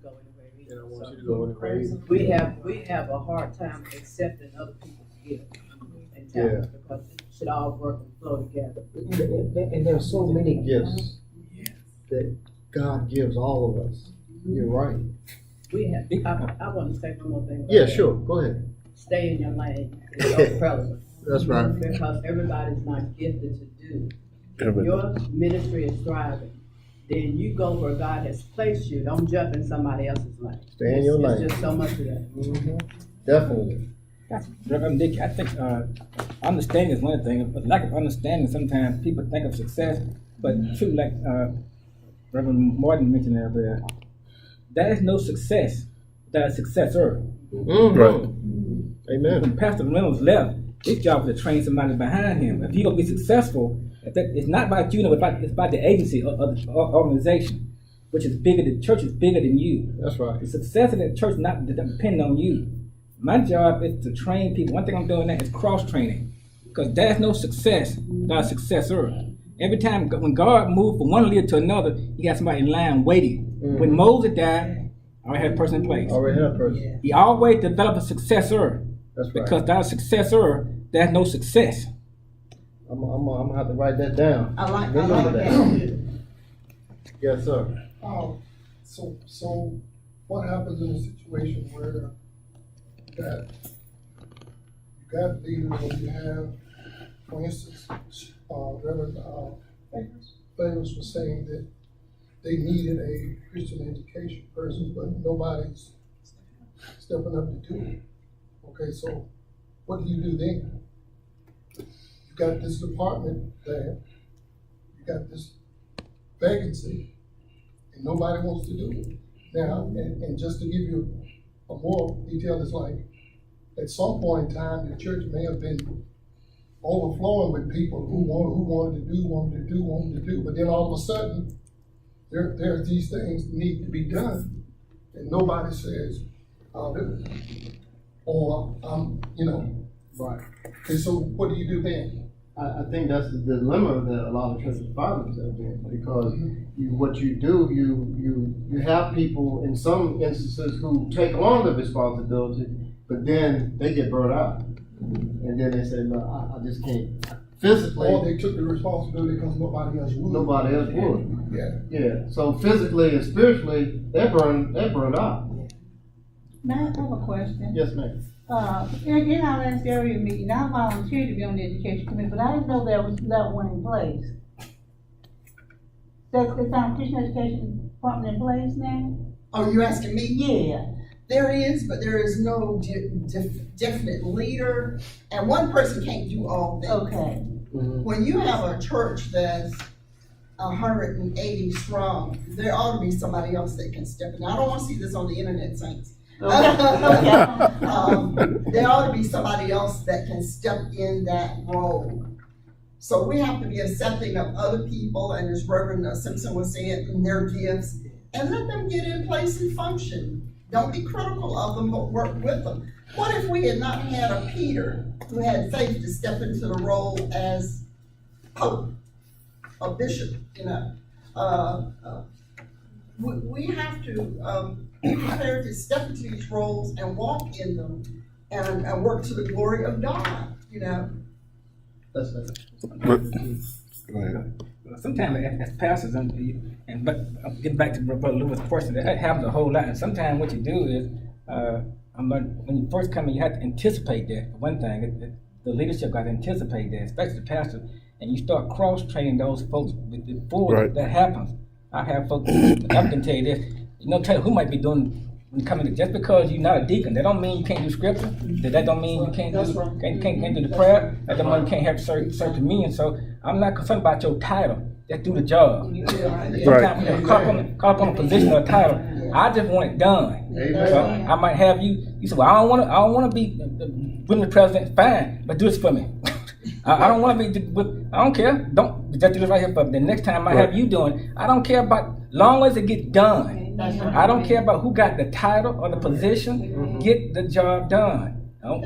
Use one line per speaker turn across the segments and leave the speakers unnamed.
go anywhere either.
They don't want
So
you to go anywhere either.
we have a hard time accepting other people's gifts and talents because it should all work and flow together.
And there are so many gifts that God gives all of us. You're right.
I want to say one more thing.
Yeah, sure. Go ahead.
Stay in your lane. It's so relevant.
That's right.
Because everybody's not gifted to do.
Everybody.
Your ministry is thriving. Then you go where God has placed you. Don't jump in somebody else's lane.
Stay in your lane.
It's just so much of that.
Mm-hmm. Definitely.
Reverend Dickey, I think understanding is one thing, but lack of understanding, sometimes people think of success, but true, like Reverend Martin mentioned earlier, there is no success without a successor.
Mm-hmm.
Right.
Amen.
When Pastor Reynolds left, his job was to train somebody behind him. If you're going to be successful, it's not about you, it's about the agency or the organization, which is bigger. The church is bigger than you.
That's right.
The success of the church not depend on you. My job is to train people. One thing I'm doing now is cross-training, because there's no success without a successor. Every time when God moved from one leader to another, he got somebody in line waiting.
Mm-hmm.
When Moses died, I already had a person in place.
Already had a person.
He always developed a successor.
That's right.
Because without a successor, there's no success.
I'm gonna have to write that down.
I like
Remember
that.
Yes, sir.
So what happens in a situation where that you got leaders and you have, for instance, Reverend Favors was saying that they needed a Christian education person, but nobody's stepping up to do it. Okay, so what do you do then? You got this department there, you got this vacancy, and nobody wants to do it. Now, and just to give you a more detail, it's like, at some point in time, the church may have been overflowing with people who wanted to do, but then all of a sudden, there's these things that need to be done, and nobody says, I'll do it. Or,
Right.
and so what do you do then?
I think that's the dilemma that a lot of churches find themselves in, because what you do, you have people in some instances who take on the responsibility, but then they get burnt out, and then they say, "No, I just can't physically."
Or they took the responsibility because nobody else would.
Nobody else would.
Yeah.
Yeah. So physically and spiritually, they're burned out.
May I have a question?
Yes, ma'am.
In our last area meeting, I volunteered to be on the education committee, but I didn't know there was that one in place. Is our Christian education department in place now?
Oh, you're asking me?
Yeah.
There is, but there is no definite leader, and one person can't do all things.
Okay.
Mm-hmm.
When you have a church that's 180 strong, there ought to be somebody else that can step in. I don't want to see this on the internet, saints.
Okay.
There ought to be somebody else that can step in that role. So we have to be accepting of other people, and as Reverend Simpson was saying, in their gifts, and let them get in place and function. Don't be critical of them, but work with them. What if we had not had a Peter who had faith to step into the role as pope, a bishop, we have to be prepared to step into these roles and walk in them and work to the glory of God,
That's it.
Go ahead.
Sometimes as pastors, but getting back to Brother Lewis' question, that happens a whole lot. And sometimes what you do is, when you first come in, you have to anticipate that. For one thing, the leadership got to anticipate that, especially the pastor, and you start cross-training those folks before that happens. I have folks, I can tell you this, tell you who might be doing, when you come in, just because you're not a deacon, that don't mean you can't do scripture, that don't mean you can't do the prayer, that don't mean you can't have certain communion. So I'm not concerned about your title, just do the job. Sometimes we call up on a position or a title, I just want it done. So I might have you say, well, I don't want to be the president, fine, but do this for me. I don't want to be, I don't care, don't just do this right here for me. The next time I have you doing, I don't care about, long as it gets done. I don't care about who got the title or the position, get the job done. I'm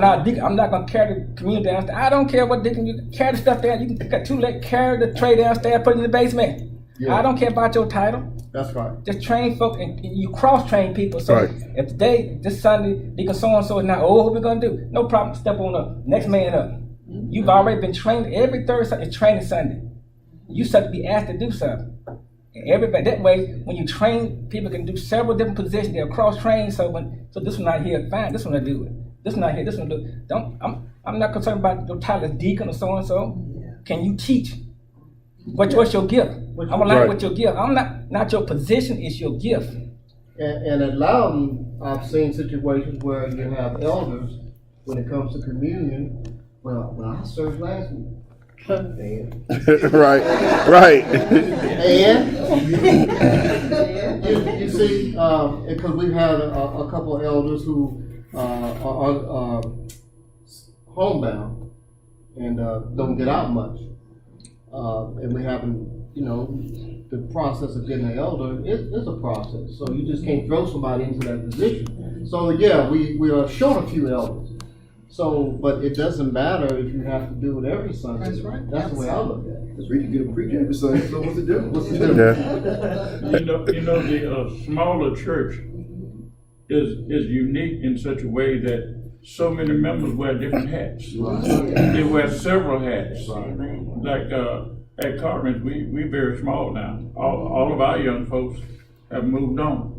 not a deacon. I'm not going to carry the community downstairs. I don't care what deacon, you carry the stuff down. You can got 2 legs, carry the tray downstairs, put it in the basement. Yeah. I don't care about your title.
That's right.
Just train folk, and you cross-train people. So
Right.
if today, this Sunday, because so-and-so is not, what we gonna do? No problem, step on up, next man up. You've already been trained. Every third Sunday is training Sunday. You start to be asked to do something. And everybody, that way, when you train, people can do several different positions. They're cross-trained, so this one not here, fine, this one will do it. This one not here, this one will do it. I'm not concerned about the title as deacon or so-and-so. Can you teach? What's your gift? I'm gonna learn what your gift. I'm not your position, it's your gift.
And at Loudon, I've seen situations where you have elders, when it comes to communion, well, I served last week. And,
Right.
and you see, because we've had a couple of elders who are homebound and don't get out much. And we haven't, the process of getting an elder is a process. So you just can't throw somebody into that position. So yeah, we are short a few elders. So, but it doesn't matter if you have to do it every Sunday.
That's right.
That's the way I look at it.
Because we can get a preacher every Sunday, so what's the difference?
What's the difference?
Yeah.
The smaller church is unique in such a way that so many members wear different hats. They wear several hats. Like at Carmen's, we very small now. All of our young folks have moved on.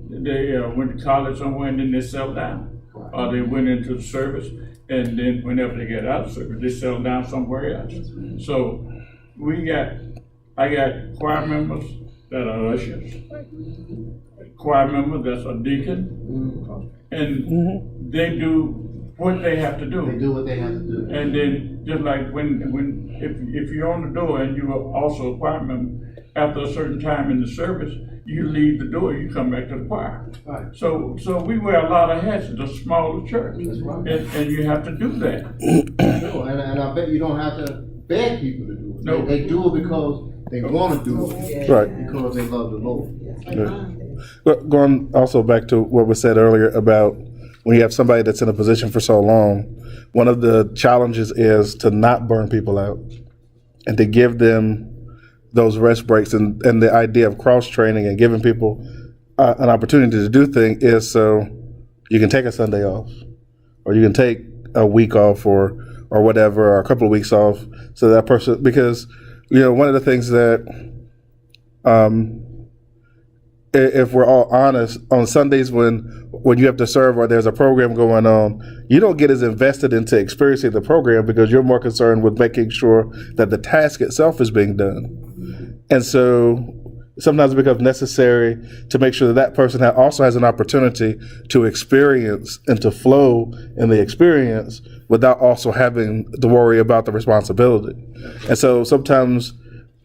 They went to college somewhere and then they settled down. Or they went into the service, and then whenever they get out of service, they settle down somewhere else. So I got choir members that are ushers, choir member that's a deacon, and they do what they have to do.
They do what they have to do.
And then just like if you're on the door and you are also a choir member, after a certain time in the service, you leave the door, you come back to the choir.
Right.
So we wear a lot of hats. It's a smaller church, and you have to do that.
Sure. And I bet you don't have to beg people to do it.
No.
They do it because they want to do it.
Right.
Because they love the Lord.
But going also back to what was said earlier about when you have somebody that's in a position for so long, one of the challenges is to not burn people out and to give them those rest breaks, and the idea of cross-training and giving people an opportunity to do things is so you can take a Sunday off, or you can take a week off, or whatever, or a couple of weeks off, so that person, because one of the things that if we're all honest, on Sundays when you have to serve or there's a program going on, you don't get as invested into experiencing the program because you're more concerned with making sure that the task itself is being done. And so sometimes it becomes necessary to make sure that person also has an opportunity to experience and to flow in the experience without also having to worry about the responsibility. And so sometimes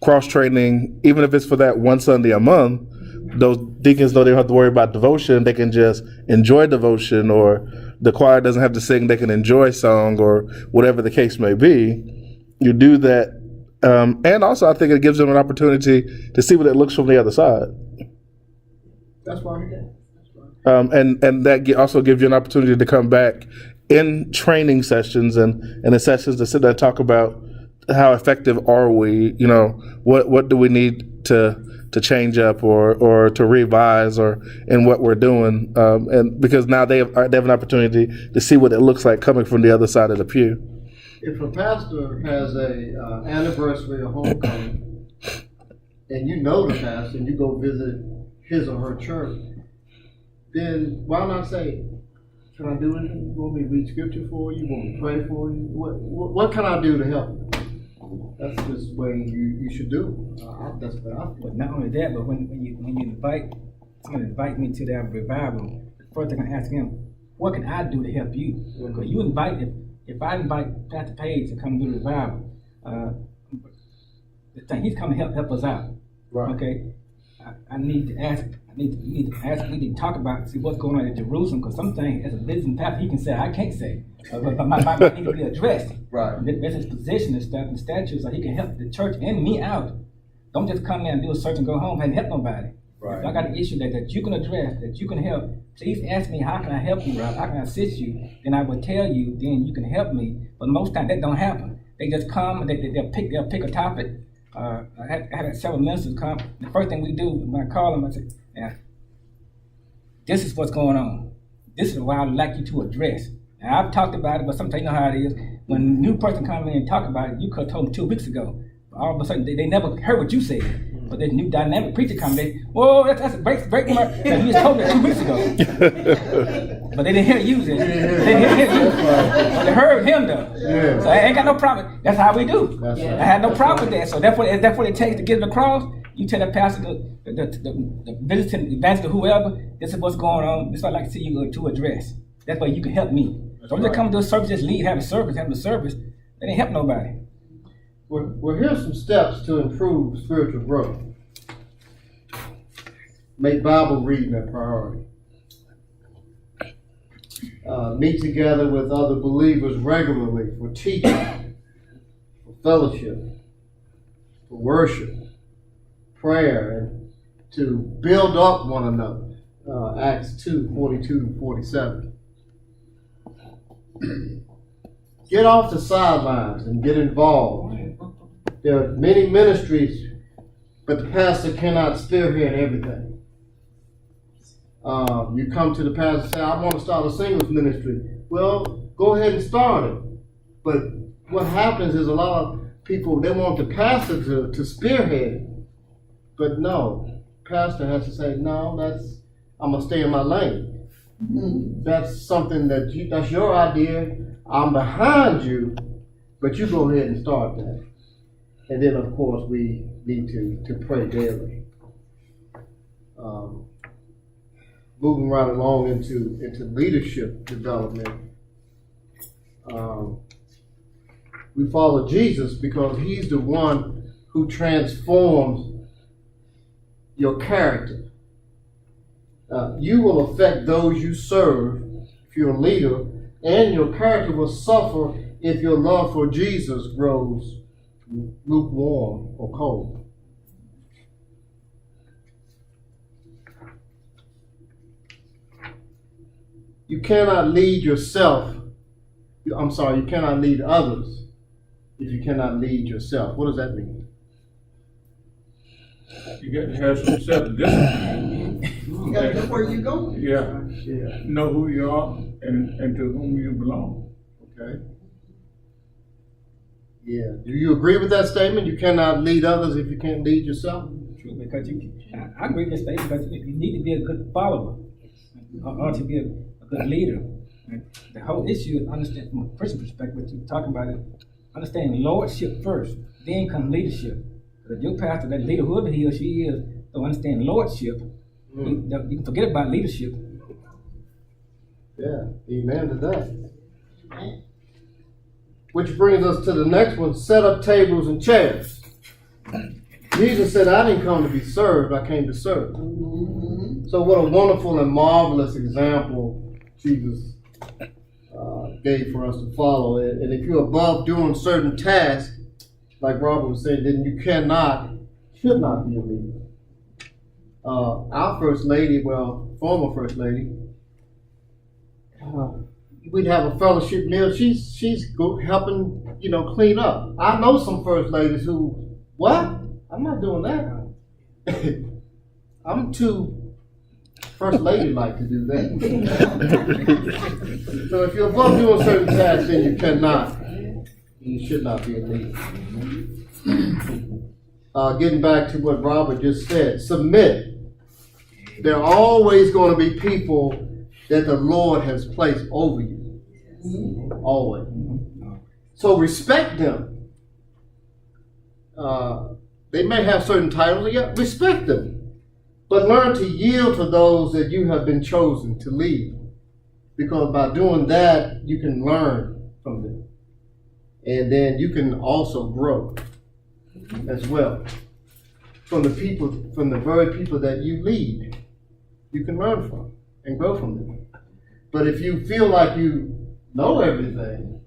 cross-training, even if it's for that one Sunday a month, those deacons know they don't have to worry about devotion. They can just enjoy devotion, or the choir doesn't have to sing. They can enjoy song or whatever the case may be. You do that. And also I think it gives them an opportunity to see what it looks from the other side.
That's why we did.
And that also gives you an opportunity to come back in training sessions and in sessions to sit there and talk about how effective are we, what do we need to change up or to revise or in what we're doing, and because now they have an opportunity to see what it looks like coming from the other side of the pew.
If a pastor has a anniversary of homecoming, and you know the pastor, and you go visit his or her church, then why not say, "Can I do anything? You want me to read scripture for you? You want me to pray for you? What can I do to help you?" That's just the way you should do. That's what I feel.
But not only that, but when you invite me to that revival, the first thing I ask him, what can I do to help you? Because you if I invite Pastor Page to come do the revival, he's coming to help us out.
Right.
Okay, I need to ask. We need to talk about, see what's going on in Jerusalem, because some things as a business pastor he can say I can't say, but my need to be addressed.
Right.
That's his position and stuff and statutes, so he can help the church and me out. Don't just come in and do a search and go home and help nobody.
Right.
If I got an issue that you can address, that you can help, please ask me, how can I help you, Rob? How can I assist you? Then I will tell you, then you can help me. But most times that don't happen. They just come and they'll pick a topic. I had several ministers come. The first thing we do when I call them, I say, "Yeah, this is what's going on. This is what I'd like you to address." And I've talked about it, but sometimes you know how it is. When a new person comes in and talk about it, you could have told them 2 weeks ago. But all of a sudden, they never heard what you said. But there's a new dynamic preacher coming in. Whoa, that's a break my. You just told me 2 weeks ago. But they didn't hear you. They didn't hear you. They heard him though.
Yeah.
So I ain't got no problem. That's how we do.
That's right.
I had no problem with that. So that's what it takes to get it across. You tell the pastor, the visiting evangelist, whoever, this is what's going on. This is what I'd like to see you to address. That's why you can help me. Don't just come to a service, just leave, have a service. That ain't help nobody.
Well, here's some steps to improve spiritual growth. Make Bible reading a priority. Meet together with other believers regularly for teaching, for fellowship, for worship, prayer, and to build up one another. Acts 2:42-47. Get off the sidelines and get involved. There are many ministries, but the pastor cannot spearhead everything. You come to the pastor and say, I want to start a singles ministry. Well, go ahead and start it. But what happens is a lot of people, they want the pastor to spearhead it. But no, pastor has to say, no, I'm going to stay in my lane. That's something that's your idea. I'm behind you, but you go ahead and start that. And then, of course, we need to pray daily. Moving right along into leadership development. We follow Jesus because he's the one who transforms your character. You will affect those you serve if you're a leader, and your character will suffer if your love for Jesus grows lukewarm or cold. You cannot lead yourself. You cannot lead others if you cannot lead yourself. What does that mean?
You got to have some self-discipline.
You gotta know where you're going.
Yeah. Know who you are and to whom you belong.
Okay. Yeah. Do you agree with that statement? You cannot lead others if you can't lead yourself?
True, because I agree with this statement because you need to be a good follower or to be a good leader. And the whole issue is understand from a Christian perspective, what you're talking about is understanding lordship first, then come leadership. Because if your pastor, that leader, whoever he or she is, don't understand lordship, you can forget about leadership.
Yeah, amen to that. Which brings us to the next one, set up tables and chairs. Jesus said, I didn't come to be served, I came to serve. So what a wonderful and marvelous example Jesus gave for us to follow. And if you're above doing certain tasks, like Robert was saying, then you should not be a leader. Our first lady, former first lady, we'd have a fellowship meal. She's helping, clean up. I know some first ladies who, what? I'm not doing that. I'm too first lady like to do that. So if you're above doing certain tasks, then you should not be a leader. Getting back to what Robert just said, submit. There are always going to be people that the Lord has placed over you. Always. So respect them. They may have certain titles, respect them. But learn to yield to those that you have been chosen to lead. Because by doing that, you can learn from them. And then you can also grow as well. From the very people that you lead. You can learn from and grow from them. But if you feel like you know everything,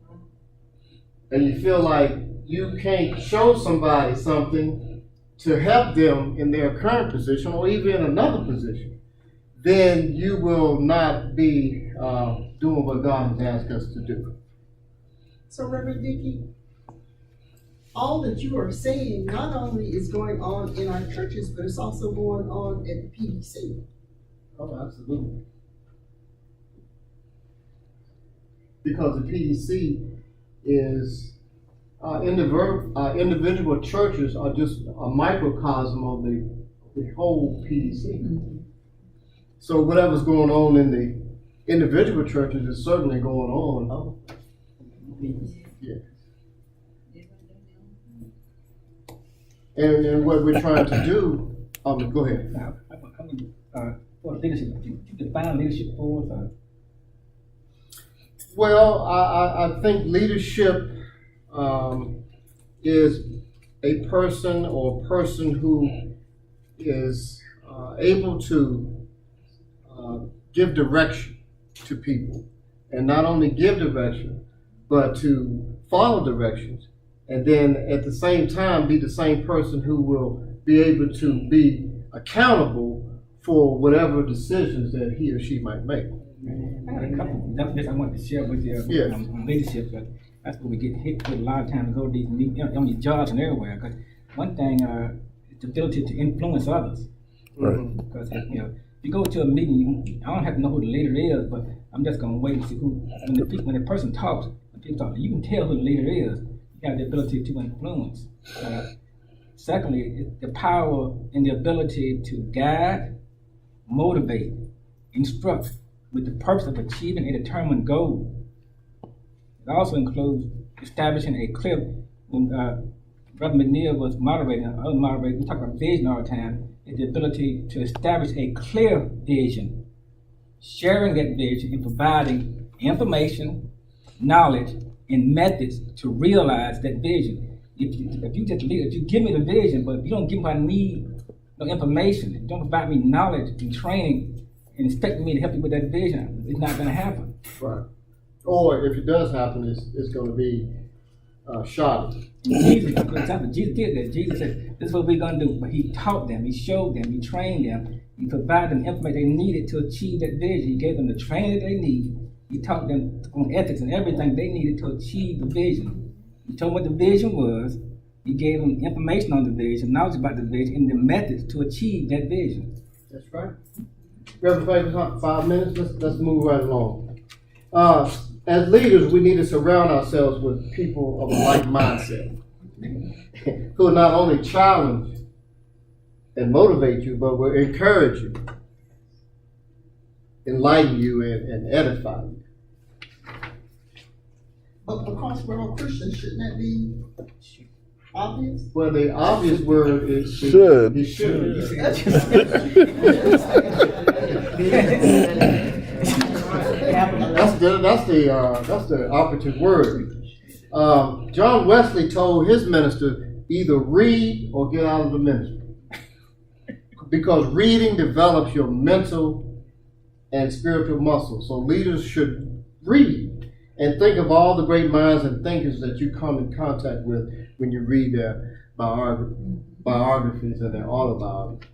and you feel like you can't show somebody something to help them in their current position or even in another position, then you will not be doing what God has asked us to do.
So, Reverend Dickey, all that you are saying not only is going on in our churches, but it's also going on at the PDC.
Oh, absolutely. Because the PDC is, individual churches are just a microcosm of the whole PDC. So whatever's going on in the individual churches is certainly going on. Yeah. And what we're trying to do, go ahead.
For leadership, you define leadership for us?
Well, I think leadership is a person or person who is able to give direction to people, and not only give direction, but to follow directions, and then at the same time be the same person who will be able to be accountable for whatever decisions that he or she might make.
I got a couple of definitions I want to share with you on leadership, but that's what we get hit with a lot of times. Go to these meetings, on these jobs and everywhere. Because one thing is the ability to influence others.
Right.
Because if you go to a meeting, I don't have to know who the leader is, but I'm just going to wait and see who. When the person talks, when people talk, you can tell who the leader is. You have the ability to influence. Secondly, it's the power and the ability to guide, motivate, instruct, with the purpose of achieving a determined goal. It also includes establishing a clear, when Brother McNeil was moderating, other moderators, we talk about vision all the time, is the ability to establish a clear vision, sharing that vision and providing information, knowledge, and methods to realize that vision. If you just lead, if you give me the vision, but if you don't give me what I need, no information, if you don't provide me knowledge and training, and expect me to help you with that vision, it's not going to happen.
Right. Or if it does happen, it's going to be shoddy.
Jesus, for example, Jesus did that. Jesus said, "This is what we're going to do." But he taught them, he showed them, he trained them, he provided them information they needed to achieve that vision. He gave them the training that they need. He taught them on ethics and everything they needed to achieve the vision. He told them what the vision was. He gave them information on the vision, knowledge about the vision, and the methods to achieve that vision.
That's right. Reverend Fagan, 5 minutes. Let's move right along. As leaders, we need to surround ourselves with people of a like mindset who will not only challenge and motivate you, but will encourage you, enlighten you, and edify you.
But because we're all Christians, shouldn't that be obvious?
Well, the obvious word is
Should.
He should. That's the operative word. John Wesley told his minister, either read or get out of the ministry, because reading develops your mental and spiritual muscles. So leaders should read and think of all the great minds and thinkers that you come in contact with when you read their biographies and their autobiographies.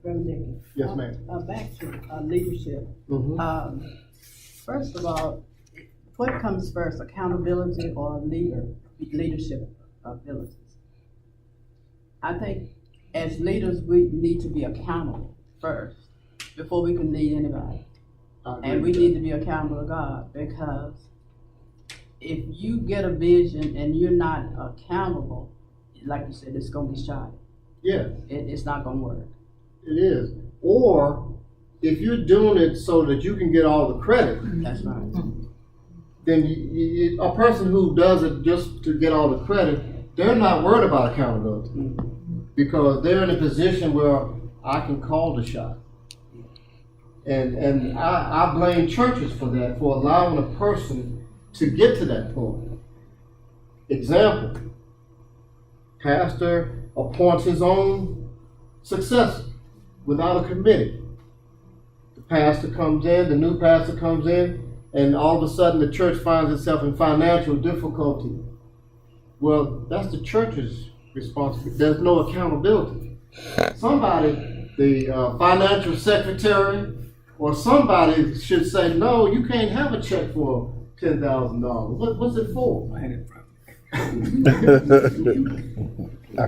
Reverend Dickey.
Yes, ma'am.
Back to leadership.
Mm-hmm.
First of all, what comes first, accountability or leadership abilities? I think as leaders, we need to be accountable first before we can lead anybody. And we need to be accountable to God, because if you get a vision and you're not accountable, like you said, it's going to be shoddy.
Yeah.
It's not going to work.
It is. Or if you're doing it so that you can get all the credit,
That's right.
then a person who does it just to get all the credit, they're not worried about accountability, because they're in a position where I can call the shot. And I blame churches for that, for allowing a person to get to that point. Example, pastor appoints his own successor without a committee. The pastor comes in, the new pastor comes in, and all of a sudden the church finds itself in financial difficulty. Well, that's the church's responsibility. There's no accountability. Somebody, the financial secretary, or somebody should say, no, you can't have a check for $10,000. What's it for?
I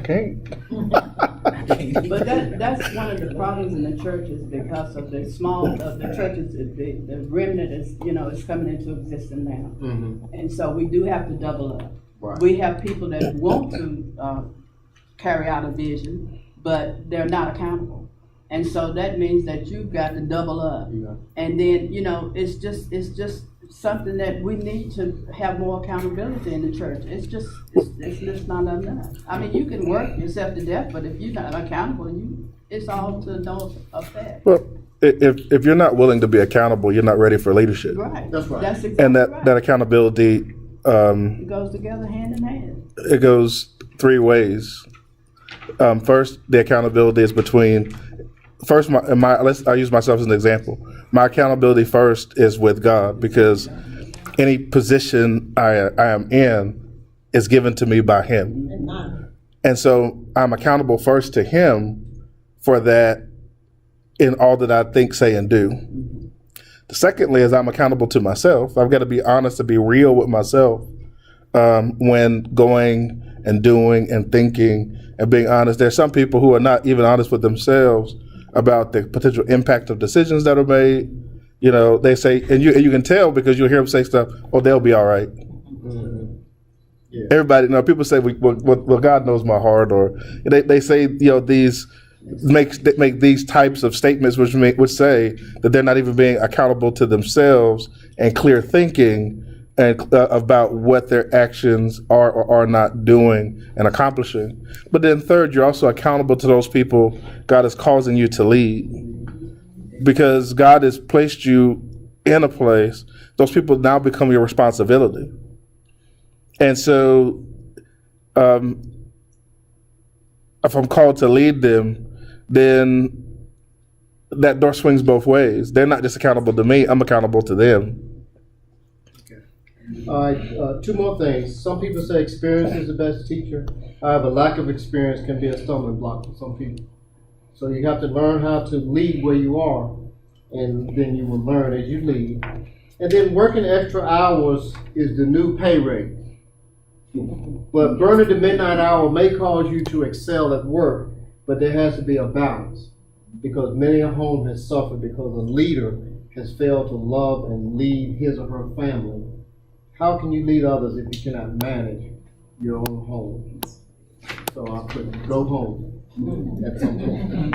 can't.
But that's one of the problems in the churches because of the churches, the remnant is coming into existence now.
Mm-hmm.
And so we do have to double up.
Right.
We have people that want to carry out a vision, but they're not accountable. And so that means that you've got to double up.
Yeah.
And then, it's just something that we need to have more accountability in the church. It's just not enough. I mean, you can work yourself to death, but if you're not accountable, it's all to no effect.
Well, if you're not willing to be accountable, you're not ready for leadership.
Right.
That's right.
That's exactly
And
right.
that accountability,
It goes together hand in hand.
it goes three ways. First, the accountability is between. First, I'll use myself as an example. My accountability first is with God, because any position I am in is given to me by Him. And so I'm accountable first to Him for that in all that I think, say, and do. Secondly, is I'm accountable to myself. I've got to be honest, to be real with myself when going and doing and thinking and being honest. There's some people who are not even honest with themselves about the potential impact of decisions that are made. They say, and you can tell because you'll hear them say stuff, oh, they'll be all right.
Mm-hmm. Yeah.
Everybody, people say, well, God knows my heart, or they say, these make these types of statements which say that they're not even being accountable to themselves and clear thinking and about what their actions are or are not doing and accomplishing. But then third, you're also accountable to those people God is causing you to lead, because God has placed you in a place. Those people now become your responsibility. And so if I'm called to lead them, then that door swings both ways. They're not just accountable to me, I'm accountable to them.
All right, two more things. Some people say experience is the best teacher. However, lack of experience can be a stumbling block for some people. So you have to learn how to lead where you are, and then you will learn as you lead. And then working extra hours is the new pay rate. But burning the midnight hour may cause you to excel at work, but there has to be a balance, because many a home has suffered because a leader has failed to love and lead his or her family. How can you lead others if you cannot manage your own home? So I put go home at some point.